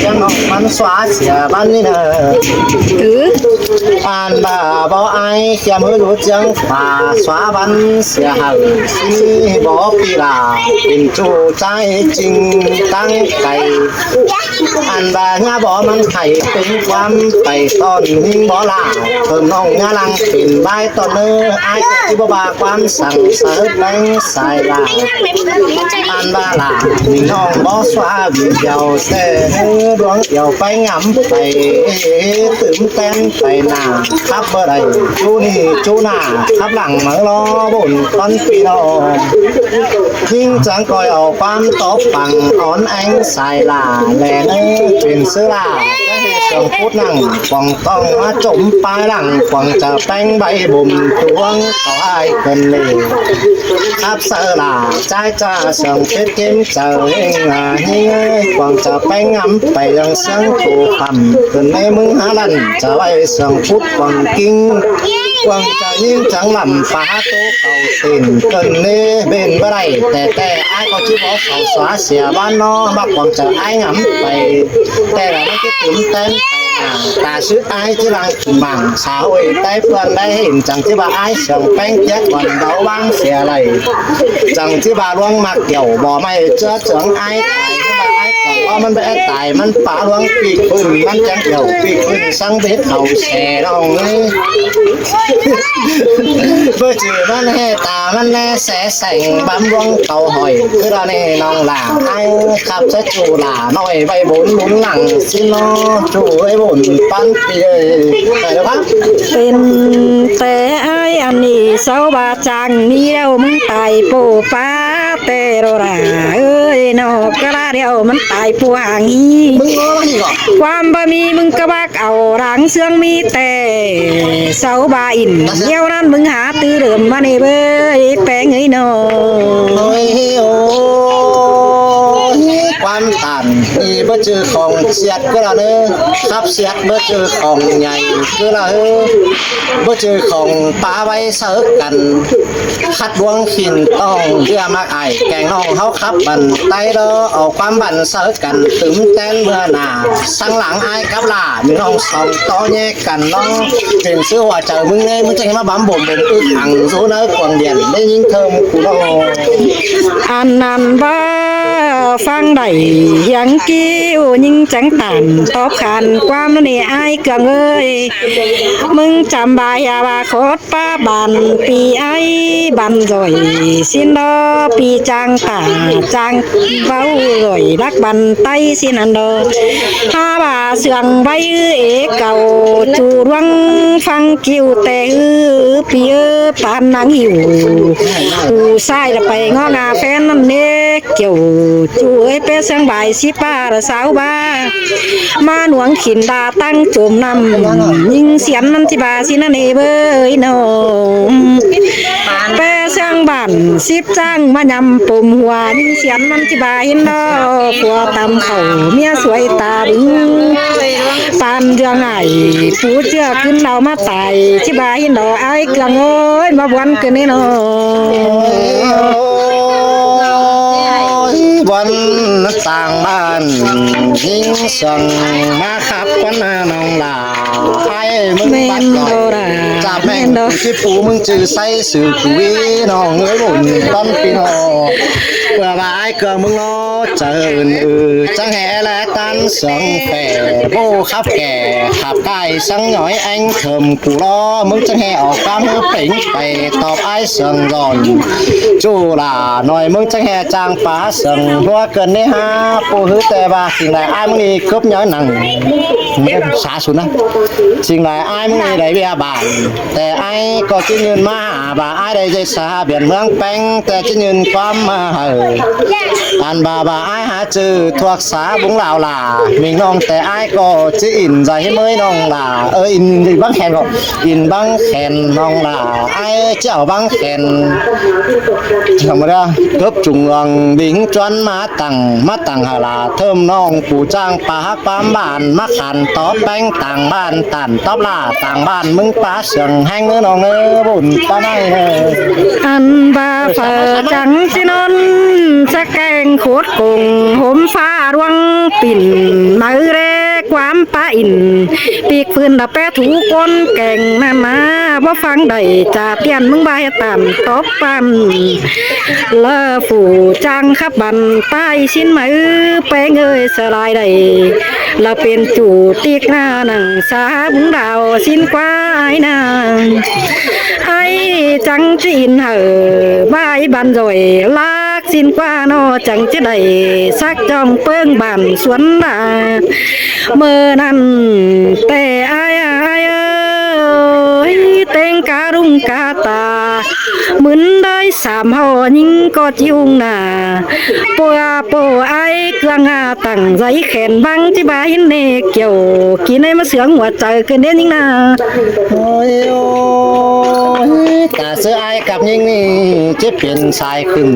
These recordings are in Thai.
ยังออกมันสวาเสียบ้านนี่เนอะอ่านบ่าบ่ไอเขียมือรู้จังฝ่าสวาบ้านเสียหักที่บ่ปีลาเป็นจูใจจริงตั้งใจอ่านบ่าหน้าบ่มันไข่เป็นความไปต้นหิ้งบ่ลาเพิ่มน้องงาลังเป็นใบต้นเนื้อไอที่บ่บาความสั่งเสริมแบงสายลาอ่านบ่าลามีน้องบ่สวาวิเดียวเส้ดวงเดียวไปงำไปตื่นเต้นไปหน้าขับเบอร์ใดจูนี่จูหน้าขับหลังมารอบุญต้นปีนอยิ่งจังคอยเอาความตบปังอ่อนแองสายลาแหล่เนื้อเป็นเสื้อลาจะให้เสียงพูดนั่งฟองต้องมาจมปลายหลังฟองจะแป้งใบบุ่มตวงเขาไอ้คนเลยขับเสื้อลาใจจ้าเสียงเพชรเข้มเจอเองอ่ะนี่ไงฟองจะแป้งงำไปยังเสียงถูกคำขึ้นในมึงหาลันจะไว้เสียงพูดฟังกิ้งฟังจะยิ่งจังลำฟ้าโตเก่าติ่นเกินเน่เบนบ่ได้แต่ไอ้ก็ชื่อบอกเขาสวาเสียบ้านนอบักฟังจะไอ้งำไปแต่เราไม่คิดถึงเต้นตาซื้อไอ้ที่รังหมั่งสาวไอ้ใต้เพื่อนได้เห็นจังที่บ่าไอ้เสียงแป้งแจ๊กวันเดาบ้างเสียอะไรจังที่บ่าล่วงมักเกี่ยวบ่ไม่เจอเสียงไอ้ตายที่บ่าไอ้ก่อนว่ามันไปไอ้ตายมันป่าล่วงปีกปืนมันจังเกี่ยวปีกปืนสังเบ็ดเขาแช่ลองนี่เพื่อจือมันให้ตามันแน่แสแสงบำรวงเต่าหอยคือเราเนี่ยน้องหล่าไอ้ขับจะจูหล่าน้อยใบบุญหมุนหลังสิน้อจูไอ้บุญปั้นปีไปแล้วครับเป็นแต่ไอ้อันนี้เสาบาจังนี่แล้วมึงตายปูฟ้าแต่โรราเอ้ยนอกกระเดียวมันตายปูหางอีมึงง้อมันอีกเหรอความบะมีมึงกระบักเอารังเสื่องมีแต่เสาบาอินเดี๋ยวนั้นมึงหาตื้อเดิมมาในเบ้ยแปลงเอ้ยนอโอ้ยโอ้ความตันอีบ่เจอของเสียดก็ละเนอะครับเสียดบ่เจอของใหญ่ก็ละบ่เจอของปลาไว้เสิร์ฟกันคัดดวงขินต้องเรือมากไอแกงน้องเฮาครับบันไตเด้อเอาความบันเสิร์ฟกันตึมเต้นเมื่อหน้าสังหลังไอกับล่ามีน้องสองต่อแยกกันน้องเป็นซื้อว่าเจอมึงไงมึงจะเห็นมาบั๊มบ่มบ่มอึดหังโซเนอร์กวางเดียนได้ยิงเทิมกูน้องอันนั้นว่าฟังได้ยังกิ้วยิงจังตันตอบขันความนี่ไอ้เกืองเอ้ยมึงจำบายาบาโคตรป้าบันปีไอ้บันรอยสินดอปีจางตาจางเบ้ารอยรักบันไตสินันดอฮาบาเสืองใบเอเก่าจูรวงฟังกิ้วแต่ปีปานนางหิวกูใส่ไปงองาแฟนนั่นเน็กเกี่ยวจูเอ้ยเป้เสียงใบสิป้าสาวบ้ามาหนวงขินดาตั้งโจมนำยิงเสียนมันที่บาสินะเนเบยน้องเป้เสียงบ้านสิบจ้างมายำปุ่มหัวยิงเสียนมันที่บาเห็นดอผัวตำเขาเมียสวยตาบึงปานเดืองไงปูเจือขึ้นเรามาตายที่บาเห็นดอไอ้กลังโอ้ยมาวันกันนี่น้องวันต่างบ้านยิงสั่งมาขับกันน้องลาไอ้มึงบัดก่อนจับแม่งที่ปูมึงจือใส่สื่อคุยน้องเอ้ยบุญต้นปีนอเพื่อว่าไอ้เกิดมึงล้อเจอจังแห่และตันสองแฝโบขับแก่ขับไก่สังหน่อยอังเถิมกูล้อมึงจังแห่ออกกำมือปิ่งไปตอบไอ้เสียงร้อนจูหล่าหน่อยมึงจังแห่จางป้าเสียงเพราะเกินนี่ฮะปูหือแต่ว่าสิ่งใดไอ้มึงนี่ครบย้อยหนังไม่สาสุดนะสิ่งใดไอ้มึงนี่ได้เบียบานแต่ไอ้ก็จะยืนมาบ่าไอ้ได้ใจสาเบียนเมืองแป้งแต่จะยืนความมาอันบ่าไอ้หาจือทวกสาบุ้งลาวลามีน้องแต่ไอ้ก็จะอินใจให้เมื่อยน้องลาอินบังแขนก็อินบังแขนน้องลาไอ้เจ้าบังแขนธรรมดาครบจุงรังบิงจวนมาตั้งหาลาเทิมน้องปู่จ้างปาฮักปามบ้านมาขัน ตอบแป้งต่างบ้านตันตอบล่าต่างบ้านมึงป้าเสียงแห้งเนื้อน้องเนื้อบุญป้าได้เนื้อ อันบาเปิดจังสินนสะแกงโคตรกงห่มฟ้าดวงปิ่นมือแรกความป้าอินปีกพื้นดะแปะถูก้นแก่งนั่นนะบ่ฟังได้จ่าเตียนมึงบายตันตบปันเลอฝูจังขับบันป้ายชิ้นมือแป้งเอ้ยสลายได้ละเป็นจูตีกหน้าหนังสาบุงดาวสิ้นกว่าไอ้นางไอ้จังจีนเหอบายบันrồiลากสิ้นกว่าโนจังจะได้สักจองเปิ้งบันสวนดาเมื่อนั้นแต่ไอ้เอ้ยเต็งการุงกาตาเหมือนได้สามหอยิ่งก็จิ้วหน้าปัวปัวไอ้เครื่องหาตั้งใจแขนบังที่บ้านเนเกี่ยวกินให้มาเสืองหัวใจเกินเด่นยิ่งน่ะ โอ้ยโอ้ยแต่เสื้อไอ้กับยิงนี่จะเปลี่ยนสายขึ้น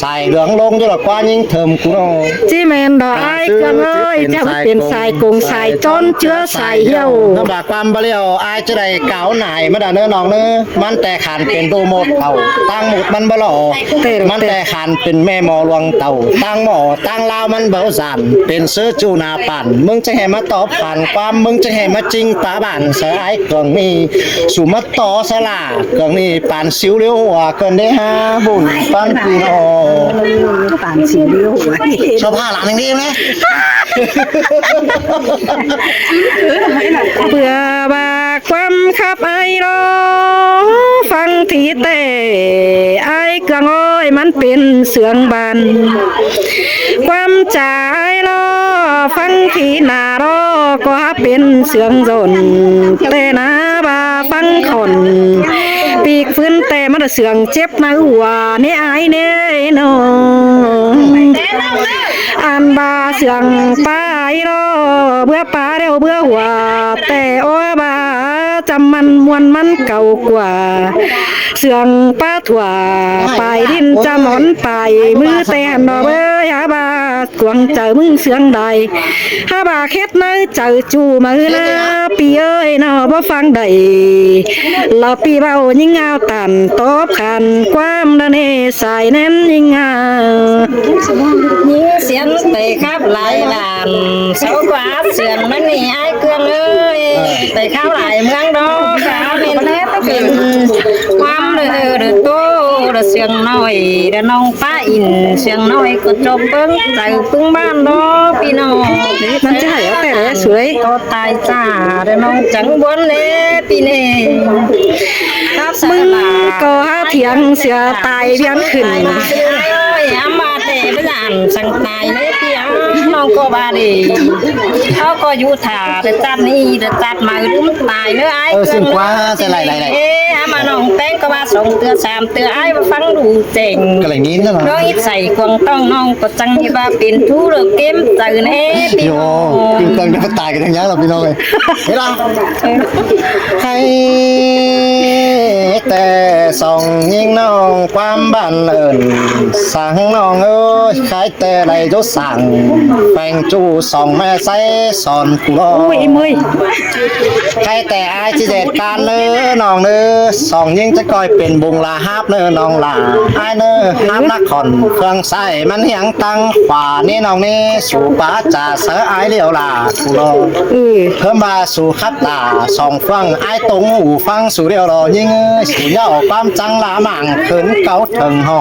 สายเหลืองลงด้วยหรอกว่ายิงเทิมกูเนาะ จีแมนดอกไอ้เครื่องเอ้ยจะมาเป็นสายกงสายจนเชื้อสายเหี่ยว น้ำบากความเปรี้ยวไอ้จะได้เก่าหน่ายมาด่าเนื้อน้องเนื้อมันแต่ขานเป็นดูหมดเต่าตั้งหมดมันบ่หล่อมันแต่ขานเป็นแม่หมอลวงเต่าตั้งหมอตั้งลาวมันเบาสันเป็นเสื้อจูนาปั่นมึงจะให้มาตอบผ่านความมึงจะให้มาจริงป้าบ้านเสือไอ้เครื่องนี้สุมาต่อสลาเครื่องนี้ปานสิวเลี้ยวหัวเกินได้ฮะบุญปันปีโน ป่านสีเลี้ยวหัว ชอบผ้าหลานอย่างนี้ไหม เบื่อบาความขับไอ้รอฟังทีแต่ไอ้กลางอ้อยมันเป็นเสืองบันความจ่ายรอฟังทีหนารอก็เป็นเสืองจนแต่นาบาฟังคนปีกฟื้นแต่มันเสืองเจ็บมาหัวนี่ไอ้เนี่ยนอันบาเสืองป้ายรอเบื่อป้าเร็วเบื่อหัวแต่โอ้บาจำมันมวนมันเก่ากว่าเสืองป้าถั่วไปดินจะหมอนไปมือแต่หันดอกเอ้ยหาบากวงเจอมึงเสืองใดหาบาเค็ดเนื้อเจอจูมือนะปีเอ้ยนอบ่ฟังใดเราปีเบายิ่งเอาตันตบขันความดันเอสายแน่นยิ่งเอา เสียงเตะครับหลายหลานเสากว่าเสียงมันนี่ไอ้เครื่องเอ้ยเตะข้าวหลายเมืองดอกขาเป็นแน่เป็นความเดือดโตเดือเสียงน้อยเดือน้องป้าอินเสียงน้อยก็จบเบิ้งใจปึ้งบ้านดอกพี่น้อง มันจะให้เอาแต่ละสวย โตตายจ้าเดือน้องจังบวนเน่พี่เน่ครับส มึง ลา ก็หาเถียงเสียตายเพียงขึ้น เอ้ยอามาเตะไปหลานสังตายเลยพี่น้องก็บาดีเขาก็อยู่ถ่าแต่จัดนี่แต่จัดมาลุ้มตายเนื้อไอ้ ซึ่งกว่าจะไหล เอ๊ะอามาน้องแป้งก็มาส่งเตือสามเตือไอ้มาฟังดูเจ๋ง ก็อะไรนี้นั่นเหรอ น้องอิดใส่ควงต้องน้องก็จังที่ว่าเป็นทุเรศเกมตื่นเอ๊ะพี่ โย น้อง กินเกินจะตายกันอย่างนี้หรอพี่น้องเลยเฮ้ยล่ะให้แต่ส่องยิงน้องความบ้านเอิญสั่งน้องเอ้ยใครแต่ไรยศสั่งแปงจูส่องแม่ใส่สอนกูรอ อุ้ยมือ ใครแต่อายที่เด็ดการเนื้อน้องเนื้อส่องยิงจะก้อยเป็นบุงลาฮับเนื้อน้องลาอายเนื้อฮับนักขอนเครื่องใส่มันเหียงตังขวานี่น้องนี่สู่ป้าจ่าเสืออายเลี้ยวลากูรอ เพิ่มมาสู่คัดตาสองฟังไอ้ตรงหูฟังสู่เรียวรอยิงสู่เหย้าความจังลาหมั่งขืนเกาถึงหอ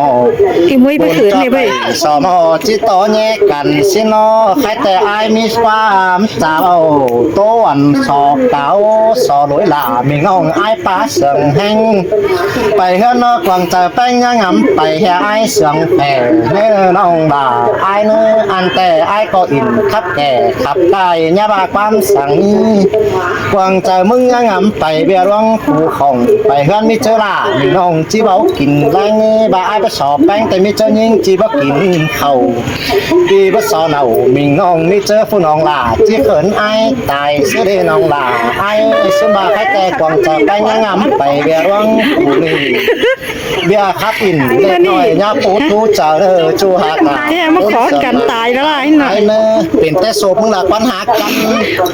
อีมือไปขืนนี่เว้ย สอมอจิตอแยกกันสินอใครแต่อายมีความเจ้าโตวันสอบเก่าสอลอยหลามีน้องไอ้ป้าเสียงแห้งไปเฮือนอกวางเจอแป้งยังงำไปเฮียไอ้เสียงแผ่เนื้อน้องบ่าไอ้เนื้ออันแต่ไอ้ก็อินขับแก่ขับได้ยาบาความสั่งกวางเจอมึงยังงำไปเบียร้องผูของไปเฮือนมิเจอลามีน้องจีเบากินแรงบ่าไอ้ไปสอบแป้งแต่มิเจอยิงจีบ่กินเขาปีบ่สอเนามีน้องมิเจอผู้น้องลาจีเขินไอ้ตายเสียดีน้องลาไอ้สมบัติใครแต่กวางเจอแป้งยังงำไปเบี bè rong phụ nì bè khắp in để nói nhà bố chú chờ đợi chú hạt là แกมาขอกันตายแล้วล่ะไอ้หน่อย ai nèเป็นแต่โศกมึงละปัญหากัน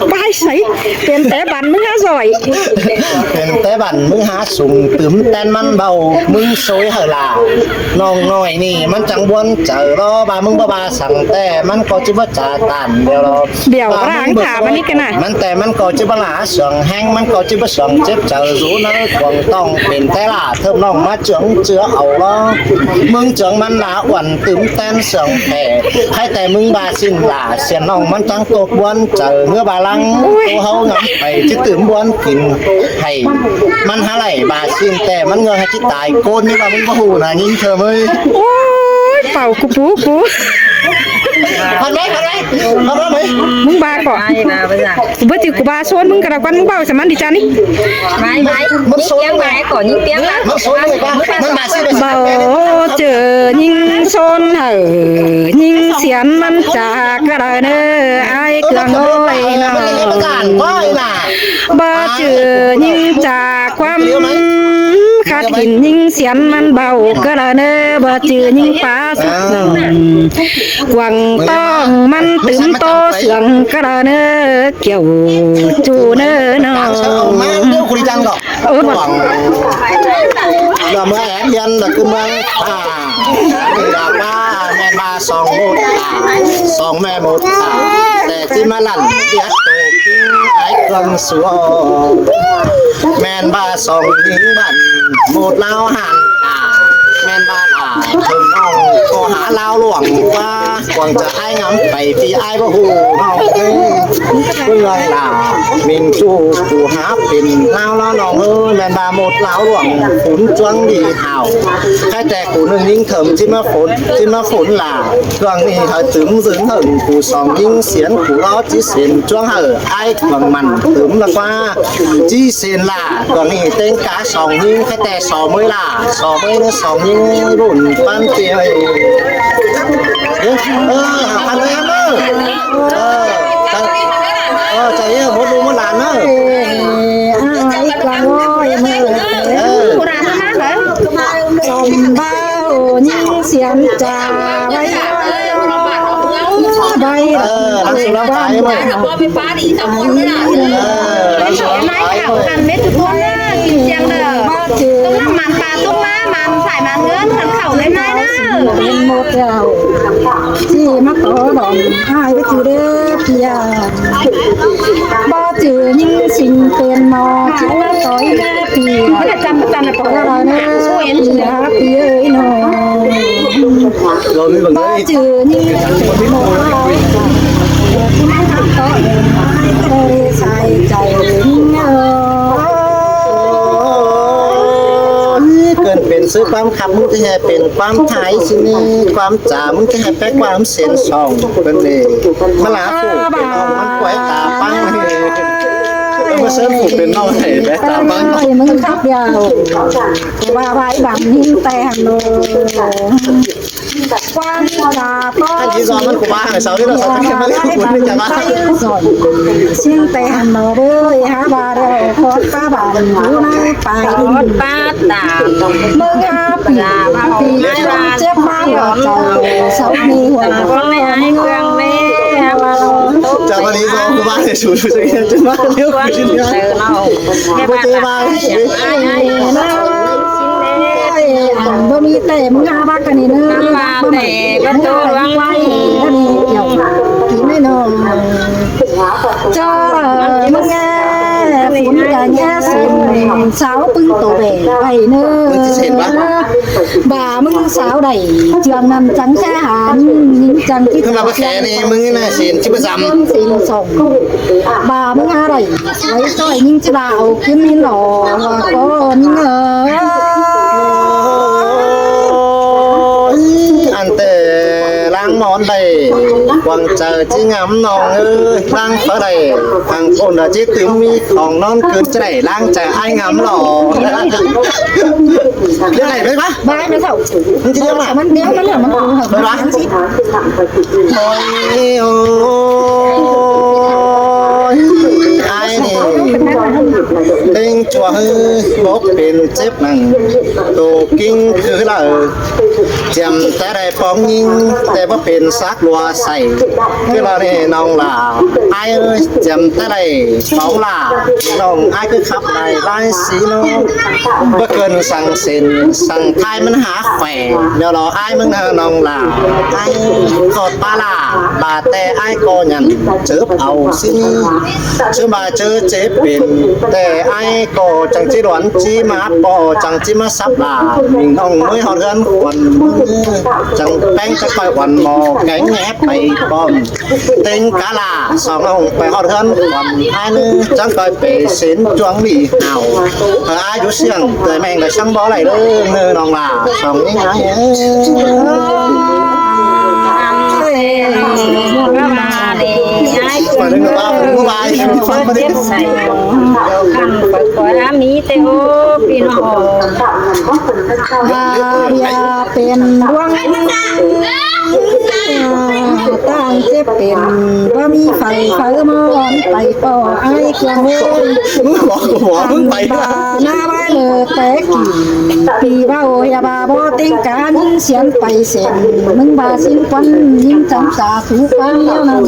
ไปใส่เป็นแต่บันมึงหาซอย เป็นแต่บันมึงหาสุ่มตึมแตนมันเบามึงซวยเหอะล่ะน้องน้อยนี่มันจังบวนเจอรอบามึงบ้าสั่งแต่มันก็จิบจ่าตันเดียวรอ เดี๋ยวร่างถามอันนี้กันน่ะ มันแต่มันก็จิบหลาเสียงแห้งมันก็จิบเสียงเจ็บเจอรู้นะควงต้องเป็นแต่ล่ะเทิมน้องมาเจืองเจือเอาล้อมึงเจืองมันละอ่อนตึมแตนเสียงแผ่ให้แต่มึงบาสิ้นล่ะเสียน้องมันจังตกบวนเจอเนื้อบาลังตัวเฮางำไปจิตื่มบวนกินให้มันหาไหลบาสิ้นแต่มันเงยให้จิตายโกนนี่ว่ามึงบ่ฮู้นะยิงเธอมั้ย โอ้ยเป่ากูปู พันไหมมึงบาก่อน ai mà bây giờ เบื่อจิกูบาชวนมึงกระกันมึงเบาสมันดิจ้านี่ mai mai những tiếng mai có những tiếng là มันโซนเลยป่ะมันมาสิไป เบาเจอยิงโซนเหอยิงเสียนมันจากกระเนอไอ้เกลืองโอ้ยเนาะ มันเรียกประกาศป้ายน่ะ บ่เจอยิงจากความขาดหินยิงเสียนมันเบากระเนอบ่เจอยิงปลาสักหนึ่งกวางต้องมันตึมโตเสียงกระเนอเกี่ยวจูเนอเนาะ เอามาเดี๋ยวคุยจังก่อนหวังเราเมื่อแอนยันแต่คือเมืองดอกว่าแม่มาสองหมดสองแม่หมดแต่ที่มาหลั่นเดียดโตกิ้งไอ้กลังสัวแม่นบ้าสองหิงบันหมดเล้าหันแม่นบ้านถึงน้องโทรหาลาวหลวงว่าหวังจะให้งำไปที่ไอ้บ่ฮู้น้องเอ้ยเพื่อนล่ะมิงจูกูหาเป็นลาวน้องเอ้ยแม่นบ้าหมดลาวหลวงฝนจวงดีเห่าแค่แต่กูนึงยิงเถิมที่มาฝนล่ะเครื่องนี้เขาตึมถึงหึงกูสองยิงเสียนกูล้อจีเสียนจวงเหอะไอ้กวังมันตึมละว่าจีเสียนล่ะก่อนนี้เต้นกาสองยิงแค่แต่สองมือล่ะสองมือนะสองยิงรุ่นปั้นเตียวพันเลยใจมดดูมดหลานเนอะ ไอ้กลางอ้อยมือกูรามากเลยจมเบ้ายิงเสียงจ่าไว้ใบ รักสุนัขตายมั้ย พอไฟฟ้าดีสองคนเลยนะ รักสุนัขตายมั้ย ăn mấy chục con á kim chiang đờ tung làm màn bà tung má màn phải màn ngớn thằng khẩu lên này đó เป็นหมดแล้วที่มาขอดอกหายไปจือเด้อเพียบ่จือยิงสิ่งเป็นหมอที่มาต่อยแม่ปีไม่ได้จำนะปอกเราเนี่ยช่วยเพียเพียเอ้ยน้อง rồi mới bằng บ่ đấy จือยิงหมอเราที่มาทำต่อก็เลยใส่ใจยิงเกินเป็นซื้อความขับมึงจะให้เป็นความไทยสินี่ความจ๋ามึงจะให้แป๊กความเสียนสองเป็นเลยมาลาผูกเป็นน้องมันกวยตาปังมาเสริมผูกเป็นน้องไทยแป๊กตาปัง มึงขับยาวว่าไว้ดำนิ่งแต่งโลความตาต้อ anh chỉ doมันกูบ้าให้เสาที่เราสักแค่ไม่ได้คุณไม่จะมา เสียงแต่งโลเด้อหาบาเด้อขอป้าบานอยู่ในไป ba tà มึงหาปีปีเจ็บมาหัวใจเสามีหัว con này ai quen mấyจะวันนี้ก็กูบ้าให้ชูชูสักแค่จะมาเลี้ยวกูชิ้นเดียว từ nào กูเจอบ้า ai ai บ่มีแต่มึงหาบ้ากันนี่เด้อ ba tè có tô loang ไว้นี่เกี่ยวกินไม่นอนเจ้ามึงแง่ฝนกันแง่สิสาวปึ้งโตเบไปเนื้อบ่ามึงสาวใดเจือนนำจังแค่หานยิงจังที่ ขึ้นมาประแขนี่มึงน่ะเสียนชิบะซ้ำ สิส่งบ่ามึงอะไรไว้ซอยยิงจะดาวขึ้นนี่หล่อว่าก็นี่เงอ anh tề lang món đầy quăng chờ chỉ ngắm nòng ơi lang phở đầy thằng ôn là chỉ tiếng mi còn non cứ chảy lang chờ ai ngắm lò cái này đấy bác บ้าไม่เท่า มันจะเรียกว่า มันเนี้ยมันเหลือมันกูเหรอมัน ôi ôi ai nè tình จัวฮือบกเป็นเจ็บหนังโตกิ้งคือละจำแต่ได้ปองยิงแต่ว่าเป็นซักลัวใส่คือละนี่น้องลาไอ้เอ้ยจำแต่ได้ปองลาน้องไอ้คือขับได้ไล่สีน้องเมื่อเกินสั่งเส้นสั่งไทยมันหาแฝงเดี๋ยวรอไอ้มึงนะน้องลาไอ้กอดปลาลาบาแต่ไอ้ก็ยันเจอเอาสิชื่อมาเจอเจ็บเป็นแต่ไอ้ก็จังจีหลวนจีมาปอจังจีมาซับลามิงน้องมือหอนเรือนควันจังแป้งจะคอยวันมอแกงแงไปปอมเต็งกาลาสองน้องไปหอนเรือนควันไอ้นึงจังคอยไปเส้นจวงดีเอาอายุเสียงแต่แม่งก็ช่างบ่ไหลเด้อเนื้อน้องลาสองนี่ไงมาดึงมาผู้บายฟังมาดิ ใส่ขันปล่อยอามีเตโอพี่น้อง อย่าเป็นดวงตั้งเจ็บเป็นว่ามีไฟมอนไปป่อไอ้เกลือเฮ้ย บอกกูหัวมึงไป บาหน้าบ้านเลยแต่กี่ปีว่าโอยาบาบ่ติงการเสียงไปเสียงมึงบาสิ้นควันยิ่งจำสาถูกฟังแล้วนั้น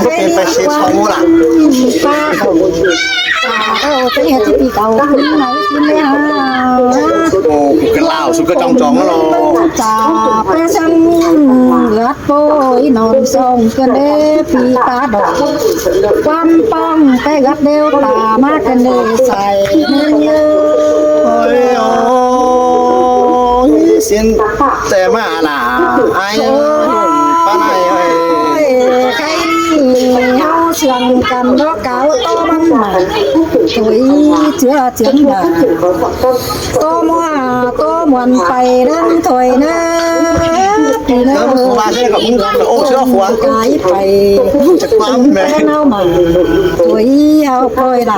เป็นไปเสียชมูล่ะ ป้าเขาเป็นเหตุที่เก่าคุณไหนคุณไม่หา โอ้กันเล่าสุดก็จองแล้วเนาะ จ่าไปสั่งเลือดโปยนอนส่งกันเด้ปีตาดอกความป้องไปกัดเดียวตามากันเด้ใส่เนื้อเยอะ โอ้ยโอ้ยเสียงแต่มาล่ะไอ้ป้าไหนเอ้ย ใครเฮาเชื่องกันดอกเก่าโตมันใหม่ถุยเชื่อเจียงหนาโตมวนไปเดินถอยเนื้อเนื้อ มาใช่กับมึงโอ้เชื่อหัว กายไป จะความแม่ เน่ามาถุยเอาปล่อยด่า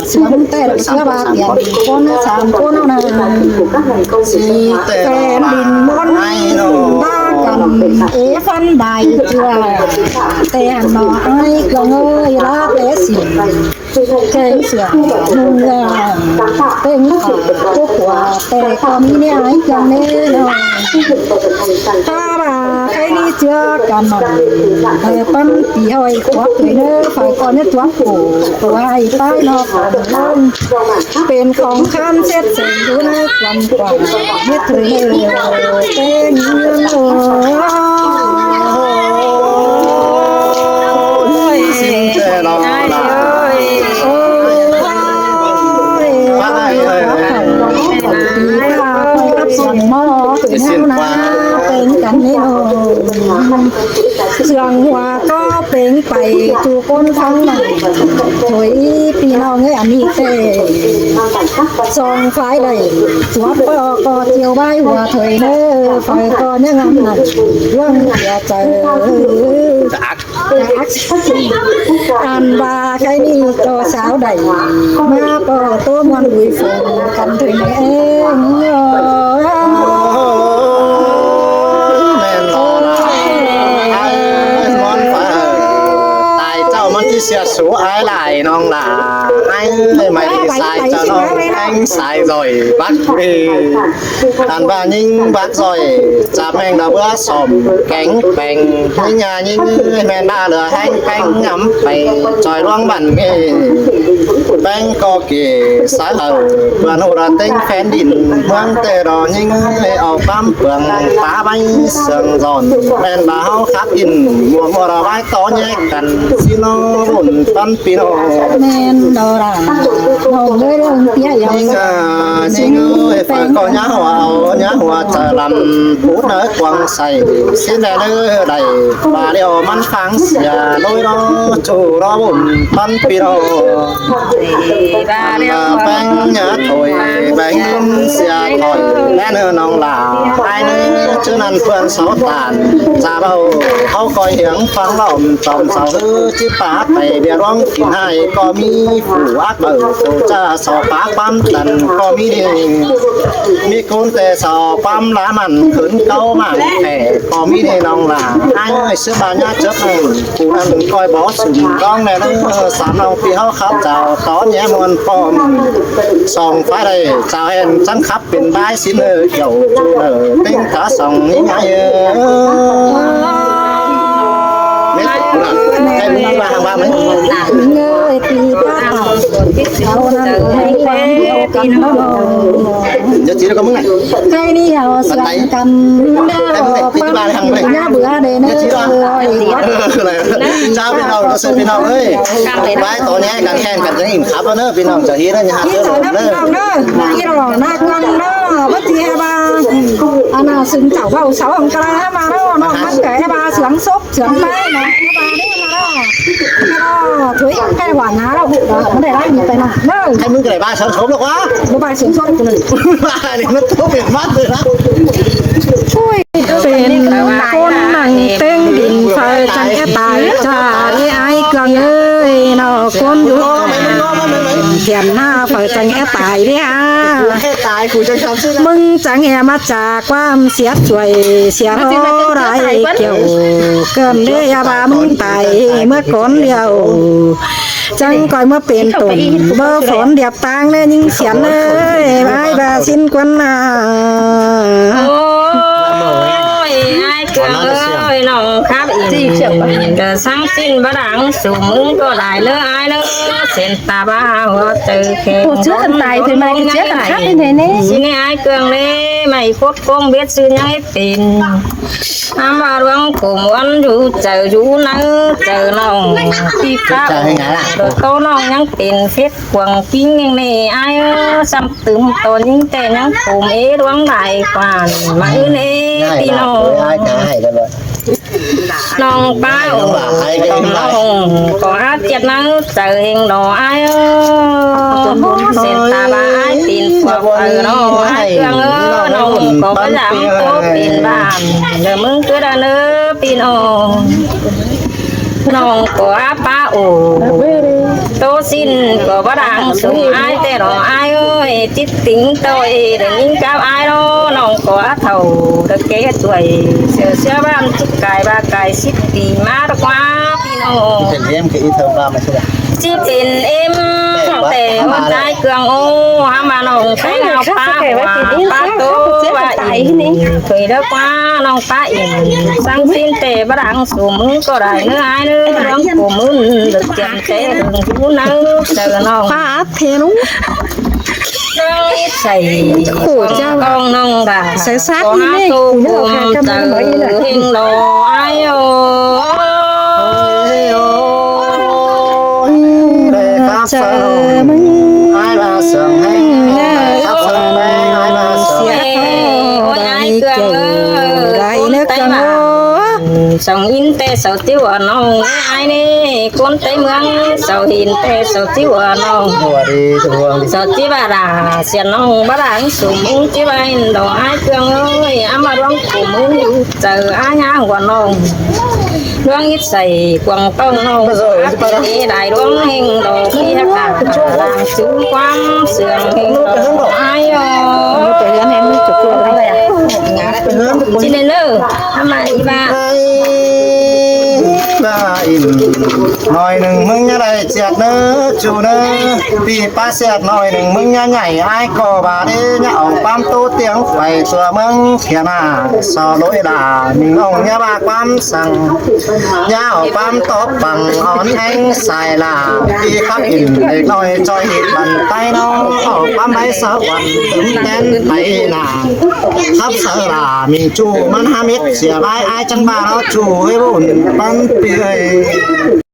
เชื่อมแต่เชื่อบาเปลี่ยนคนสามคนเอาหน้าสีแต่ดินบนบ้ากันฟันใบเชื่อแต่หนอไอ้ก็เงยลาเตสิเก่งเสือมึงยาเต็งขาทุกว่าแต่ก็มีเนี่ยไอ้กันแน่นอนถ้าบ่าใครนี่เชื่อกันหน่อยปั้นปีหอยควักเลยเด้อฝ่ายก่อนเนี่ยตัวกูตัวไอ้ใต้นอกของลงเป็นของข้ามเช็ดเสียงดูในความกว้างเมื่อถือเต็งเงินสิ่งแต่เราล่ะส่งหม้อเป็นแนวนาเป็นกันนี่โอเสียงหัวก็เป็นไปทุกคนฟังหนังถอยพี่น้องเอ้ยอันนี้เต้ส่งไฟได้ตัวปอก็เจียวใบหัวถอยเน้อไฟก็ยังงำหนักว่างอย่าเจออันบาใครนี่ก็สาวใดมาปอตัวมันดุยฝนกันถึงเองเสียสูไอ้หลายน้องหลาไอ้ไม่ใส่จะน้องanhใส่rồi bắt đi đàn bà nhưng bắt rồi chạm anh là bữa sòm cánh bèn nhà nhưng mẹ ba lửa hành cánh ngắm bay tròi loang bản nghề bánh có kì xã hầu và nụ ra tinh phén đỉnh mang tê đỏ nhưng ở bám phường phá bánh sườn giòn bên bà hao khắp in mùa ra vai to nhẹ cần xin nó buồn tâm pino nên đồ là hồ với đường tia nhưng phải có nhá hoa chờ làm phút nữa quăng say xin để đưa đầy bà điều mắn phẳng và đôi đó chủ đó buồn tâm pino bánh nhá thôi bánh xe thôi lẽ nữa nong là ai nữa chứ năn phương sáu tàn ra đâu không coi hiếng phẳng lòng tầm sáu hư chứ phá tay bia rong kín hai có mi phủ ác bờ phụ cha sò phá bám tần có mi côn tê sò bám lá mặn khấn câu mặn thẻ có mi đi nong là ai ơi xưa bà nhá trước này phụ ăn coi bó sừng con này nó sám lòng phi hao khắp chào tó แย่มวนปอมส่องฟ้าได้ชาวเอ็นจังขับเป็นบายสิเนอเกี่ยวติ้งกะส่องนี่ไงเม็ดกุหลาบให้มึงมาทางบ้านไหม เงยตีป้าเขานั้นให้ความเดียวกันเนาะ จะจีนก็มึงไง ใครนี่เอาสลับกันเด้อป้าย่าเบื่อเด้เนอะ อะไรเจ้าพี่น้องก็เสร็จพี่น้องเอ้ยไว้ตัวนี้การแข่งกันจะอิ่มครับเนอะพี่น้องจะฮีได้ยังฮะ ที่ เด้อ สาวนัก เด้อ น้องเด้อที่รอนักกันเด้อวัดเทียบาอันน่ะซึ่งเจ้าเบาเสาองกลามาเนาะน้องมันแก่บาเสียงซบเสียงไปนะบาได้มาเนาะถุยแค่หวานนะเราไม่ได้ไล่มีไปนะเด้อ ให้มึงไก่บ้าช้อนชมหรอกวะ บาเสียงซบกูเลย บ้านี่มันตัวเป็นมัดเลยนะ ช่วยเป็นคนนั่งเต้งดินไฟจังแค่ตายจ้าที่ไอ้เกลืองเอ้ยเนาะคนอยู่เขียนหน้าไฟจังแค่ตายเนี่ย แค่ตายกูจะทำชื่อ มึงจังแอมาจากความเสียช่วยเสียเท่าไรเกี่ยวเกินเรียบามึงตายเมื่อก่อนเดียวจังก่อยเมื่อเป็นตุ่มเบอร์ฝนเดียบตางเลยยิงเสียนเลยไม้บาสินกวนนา โอ้ยไอ้เกลือเอ้ยน้องครับอีกเกิดสังสิ้นบดังสูงมึงก็ได้เลยไอ้เนอะเส้นตาบ้าหัวเจอแค่สิเนี่ยไอ้เกลือเลยไม่โคตรคงเบ็ดซื้อยังให้เป็นน้ำมาร้องกลุ่มวันอยู่เจออยู่นั่งเจอน้องที่ข้าวโดยโตน้องยังเป็นเฟซกวางกิ้งยังนี่ไอ้ซ้ำตึมตัวยิ่งแต่ยังกลุ่มดวงไหลกว่ามาเน่พี่น้อง ไอ้กายกันเลย น้องป้าต้องน้องก็อาเจ็ดนั่งเจอเฮงดอไอ้เส้นตาบ้าไอ้ปีนกว่าน้องไอ้เครื่องน้องก็พยายามโตปีนบ้านเดี๋ยวมึงก็ได้เนื้อปีนน้องก็อาป้าโอโตสิ้นก็บ่ดังสูงไอ้แต่รอไอ้เอ้ยจิตติ๋งโตเดี๋ยวยิ่งก้าวไอ้น้องก็อาเท่าเด็กเก๋สวยเสือบ้านจุกไก่บ้าไก่สิบปีมาดกว่าพี่น้อง เป็นเลี้ยงคืออีเทอร์มาไม่ใช่ไหม ที่เป็นแต่หัวใจเกลืองโอ้หามาน้องใช้เงาป้าว่าป้าโตว่าอินเคยเลิกว่าน้องป้าอินสังสิ้นแต่บดังสูงมึงก็ได้เนื้อไอ้เนื้อร้องกูมึงเด็กเจ็บเจ็บกูนั่งเจอน้อง ป้าเทนุ ใส่ขู่เจ้าน้องด่าใส่ซักนี่กูเจอเฮงโลไอ้โอ เจอมึง ไอ้บาเสียงให้ครับเสียงแม่ไอ้บาเสียง ได้เกี่ยวได้เนื้อกันโอ้ สองอินแต่เสาติ้วน้องไอ้นี่คนไต้เมืองเสาหินแต่เสาติ้วน้อง สวัสดีทุกคน เสาติ้วบาราเสียน้องบาราสูงมึงติ้วไอ้ดอกไอ้เครื่องเอ้ยอามาร้องกูมึงอยู่เจอไอ้ย่างกว่าน้องเรื่องอิดใส่กวางต้องน้องที่ได้ร้องเฮงดอกที่ฮักกาลางสูงความเสื่อมเฮงดอกไอ้โอ้ ไปเรียนให้มึงจบตัวอะไรอ่ะ จิเลเลอร์ทำไมอีบ้า บ้าอินหน่อยหนึ่งมึงยังได้เจ็ดเนื้อจูเนื้อปีป้าเสียดหน่อยหนึ่งมึงยังใหญ่ไอ้ก็บาดียังออกปั๊มตู้เตียงไฟตัวมึงเขียนหน้าสอลอยด่ามึงองยาบาปั๊มสั่งยาออกปั๊มตบบังอ่อนแห้งใส่ลาปีครับอินเด็กน้อยจอยหิดบันไตน้องออกปั๊มใบสะวันถึงแดนไปหน้าครับเสลามีจูมันหามิดเสียบายไอ้จังบ้าเราจูให้บุญปันเปีย